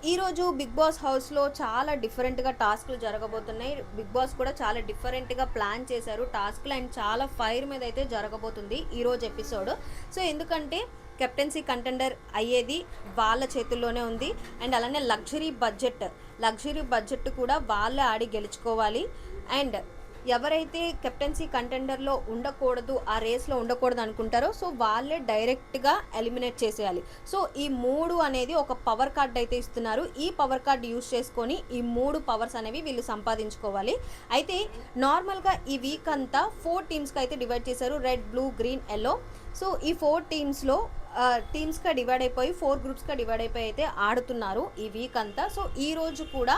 ఈరోజు big boss హౌస్లో చాలా డిఫరెంట్గా టాస్క్లు జరగబోతున్నాయి. బిగ్ బాస్ కూడా చాలా డిఫరెంట్గా ప్లాన్ చేశారు టాస్క్లు, అండ్ చాలా ఫైర్ మీద అయితే జరగబోతుంది ఈరోజు ఎపిసోడ్. సో ఎందుకంటే కెప్టెన్సీ కంటెండర్ అయ్యేది వాళ్ళ చేతుల్లోనే ఉంది. అండ్ అలానే లగ్జరీ బడ్జెట్ కూడా వాళ్ళే ఆడి గెలుచుకోవాలి. అండ్ ఎవరైతే కెప్టెన్సీ కంటెండర్లో ఉండకూడదు, ఆ రేస్లో ఉండకూడదు అనుకుంటారో సో వాళ్ళే డైరెక్ట్గా ఎలిమినేట్ చేసేయాలి. సో ఈ 3 అనేది ఒక పవర్ కార్డ్ అయితే ఇస్తున్నారు. ఈ పవర్ కార్డ్ యూజ్ చేసుకొని ఈ 3 పవర్స్ అనేవి వీళ్ళు సంపాదించుకోవాలి. అయితే నార్మల్గా ఈ వీక్ అంతా 4 టీమ్స్కి అయితే డివైడ్ చేశారు, red, blue, green, yellow. So ఈ 4 టీమ్స్లో టీమ్స్గా డివైడ్ అయిపోయి 4 గ్రూప్స్గా డివైడ్ అయిపోయి అయితే ఆడుతున్నారు ఈ వీక్ అంతా. సో ఈ రోజు కూడా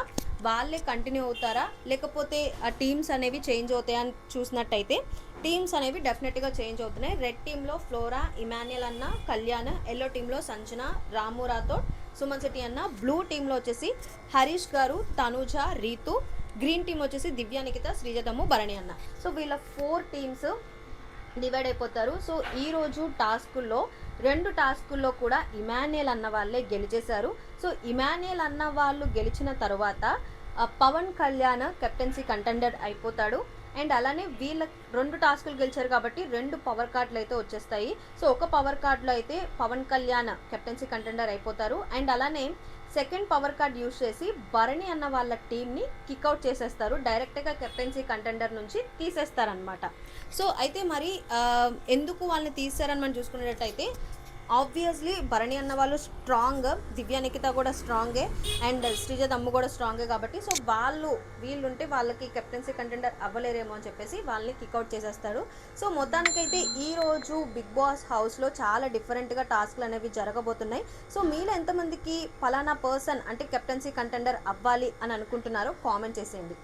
వాళ్ళే కంటిన్యూ అవుతారా, లేకపోతే ఆ టీమ్స్ అనేవి చేంజ్ అవుతాయని చూసినట్టయితే టీమ్స్ అనేవి డెఫినెట్గా చేంజ్ అవుతున్నాయి. రెడ్ టీంలో ఫ్లోరా, ఇమాన్యుయల్ అన్న, కళ్యాణ్. ఎల్లో టీంలో సంజన, రాము రాథోడ్, సుమన్ శెట్టి అన్న. బ్లూ టీంలో వచ్చేసి హరీష్ గారు, తనుజ, రీతు. గ్రీన్ టీం వచ్చేసి దివ్య, నిఖిత, శ్రీజతము, భరణి అన్న. సో వీళ్ళ 4 టీమ్స్ డివైడ్ అయిపోతారు. సో ఈరోజు టాస్కుల్లో 2 టాస్కుల్లో కూడా ఇమాన్యుయల్ అన్న వాళ్ళే గెలిచేశారు. సో ఇమాన్యుయల్ అన్న వాళ్ళు గెలిచిన తర్వాత పవన్ కళ్యాణ్ కెప్టెన్సీ కంటెండర్ అయిపోతాడు. అండ్ అలానే వీళ్ళ 2 టాస్కులు గెలిచారు కాబట్టి 2 పవర్ కార్డులు అయితే వచ్చేస్తాయి. సో ఒక పవర్ కార్డులో అయితే పవన్ కళ్యాణ్ కెప్టెన్సీ కంటెండర్ అయిపోతారు. అండ్ అలానే సెకండ్ పవర్ కార్డ్ యూజ్ చేసి భరణి అన్న వాళ్ళ టీంని కిక్అవుట్ చేసేస్తారు, డైరెక్ట్గా కెప్టెన్సీ కంటెండర్ నుంచి తీసేస్తారనమాట. సో అయితే మరి ఎందుకు వాళ్ళని తీసారని మనం చూసుకునేటట్టయితే ఆబ్వియస్లీ భరణి అన్న వాళ్ళు స్ట్రాంగ్, దివ్య, నిఖిత కూడా స్ట్రాంగే, అండ్ శ్రీజత్ అమ్ము కూడా స్ట్రాంగే కాబట్టి సో వీళ్ళుంటే వాళ్ళకి కెప్టెన్సీ కంటెండర్ అవ్వలేరేమో అని చెప్పేసి వాళ్ళని కిక్అవుట్ చేసేస్తాడు. సో మొత్తానికైతే ఈరోజు బిగ్ బాస్ హౌస్లో చాలా డిఫరెంట్గా టాస్క్లు అనేవి జరగబోతున్నాయి. సో మీలో ఎంతమందికి ఫలానా పర్సన్ అంటే కెప్టెన్సీ కంటెండర్ అవ్వాలి అని అనుకుంటున్నారో కామెంట్ చేసేయండి.